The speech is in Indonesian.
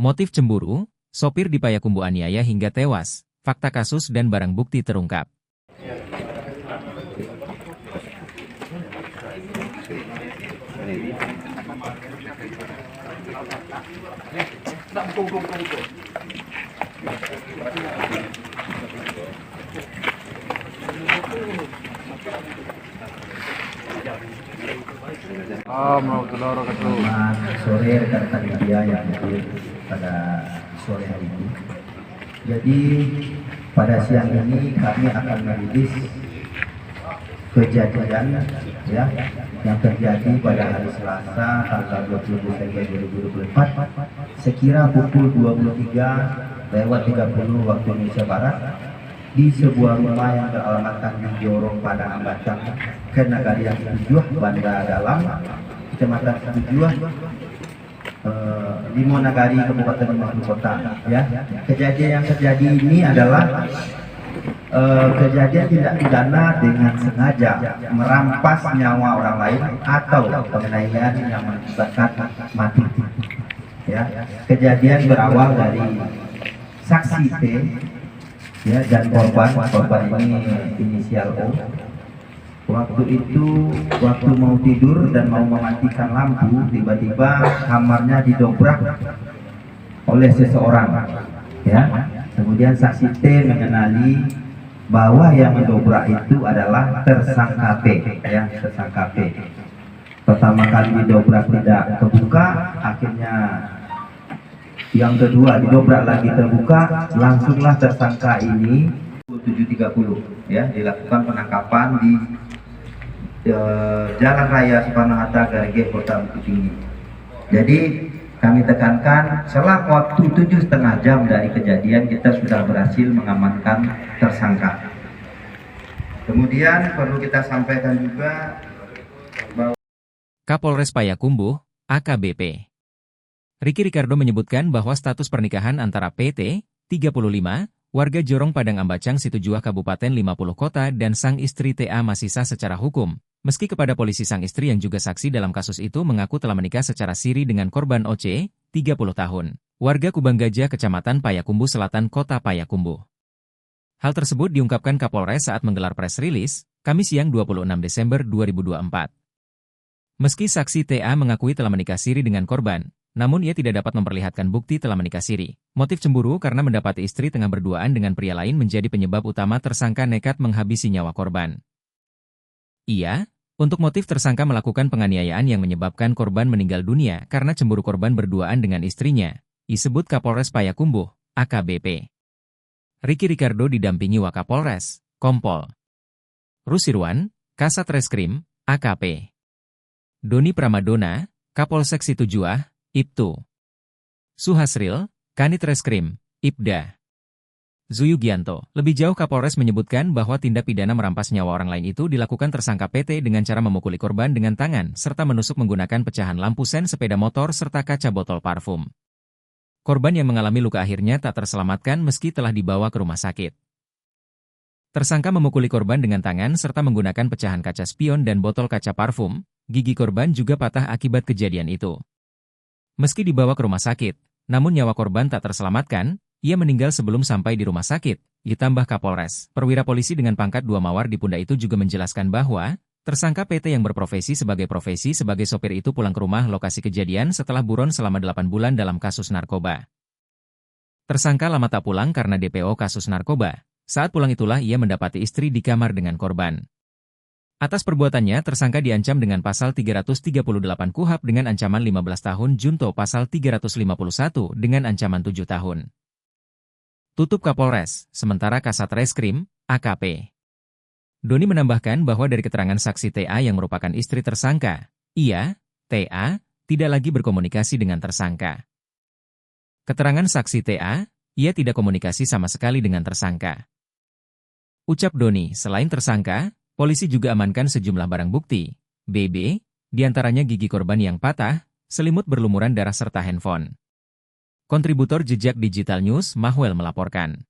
Motif cemburu, sopir di Payakumbuh aniaya hingga tewas, fakta kasus dan barang bukti terungkap. Selamat sore rekan-rekan media yang hadir pada sore hari ini. Jadi pada siang ini kami akan merilis kejadian ya yang terjadi pada hari Selasa tanggal 20 Desember 2024 sekira pukul 23:30 waktu Indonesia Barat di sebuah rumah yang beralamatkan di Jorong Padang Ambacang, Kenagarian Tujuh, Banda Dalam, Kecamatan Tujuh, Limonagari, Kabupaten Lumajang Kota. Ya, kejadian yang terjadi ini adalah kejadian tindak pidana dengan sengaja merampas nyawa orang lain atau penganiayaan yang mengakibatkan mati. Ya, kejadian berawal dari saksi T, ya, dan korban ini inisial O. Waktu itu, waktu mau tidur dan mau mematikan lampu, tiba-tiba kamarnya didobrak oleh seseorang. Ya, kemudian saksi T mengenali bahwa yang mendobrak itu adalah tersangka P. Ya, tersangka P. Pertama kali didobrak tidak terbuka, akhirnya yang kedua didobrak lagi terbuka, langsunglah tersangka ini 7.30 ya dilakukan penangkapan di Jalan Raya Soekarno-Hatta, Garage, Kota Bukit Tinggi. Jadi kami tekankan setelah waktu 7,5 jam dari kejadian kita sudah berhasil mengamankan tersangka. Kemudian perlu kita sampaikan juga bahwa Kapolres Payakumbuh, AKBP Ricky Ricardo menyebutkan bahwa status pernikahan antara PT, 35, warga Jorong Padang Ambacang Situjuah Kabupaten 50 Kota dan sang istri TA masih sah secara hukum, meski kepada polisi sang istri yang juga saksi dalam kasus itu mengaku telah menikah secara siri dengan korban OC, 30 tahun, warga Kubang Gajah, Kecamatan Payakumbuh Selatan, Kota Payakumbuh. Hal tersebut diungkapkan Kapolres saat menggelar press release, Kamis siang 26 Desember 2024. Meski saksi TA mengakui telah menikah siri dengan korban, namun ia tidak dapat memperlihatkan bukti telah menikah siri. Motif cemburu karena mendapati istri tengah berduaan dengan pria lain menjadi penyebab utama tersangka nekat menghabisi nyawa korban. Untuk motif tersangka melakukan penganiayaan yang menyebabkan korban meninggal dunia karena cemburu korban berduaan dengan istrinya, disebut Kapolres Payakumbuh, AKBP. Ricky Ricardo didampingi Wakapolres, Kompol Rusirwan, Kasat Reskrim, AKP. Doni Pramadona, Kapolsek Situjuah, Ibtu. Suhasril, Kanit Reskrim, Ibda. Zuyugianto. Lebih jauh Kapolres menyebutkan bahwa tindak pidana merampas nyawa orang lain itu dilakukan tersangka PT dengan cara memukuli korban dengan tangan serta menusuk menggunakan pecahan lampu sen sepeda motor serta kaca botol parfum. Korban yang mengalami luka akhirnya tak terselamatkan meski telah dibawa ke rumah sakit. Tersangka memukuli korban dengan tangan serta menggunakan pecahan kaca spion dan botol kaca parfum. Gigi korban juga patah akibat kejadian itu. Meski dibawa ke rumah sakit, namun nyawa korban tak terselamatkan, ia meninggal sebelum sampai di rumah sakit, ditambah Kapolres. Perwira polisi dengan pangkat 2 mawar di Punda itu juga menjelaskan bahwa, tersangka PT yang berprofesi sebagai sopir itu pulang ke rumah lokasi kejadian setelah buron selama 8 bulan dalam kasus narkoba. Tersangka lama tak pulang karena DPO kasus narkoba. Saat pulang itulah ia mendapati istri di kamar dengan korban. Atas perbuatannya, tersangka diancam dengan pasal 338 KUHP dengan ancaman 15 tahun junto pasal 351 dengan ancaman 7 tahun. Tutup Kapolres, sementara Kasat Reskrim, AKP. Doni menambahkan bahwa dari keterangan saksi TA yang merupakan istri tersangka, TA, tidak lagi berkomunikasi dengan tersangka. Keterangan saksi TA, ia tidak komunikasi sama sekali dengan tersangka. Ucap Doni, selain tersangka, polisi juga amankan sejumlah barang bukti, BB, diantaranya gigi korban yang patah, selimut berlumuran darah serta handphone. Kontributor Jejak Digital News Mahwel melaporkan.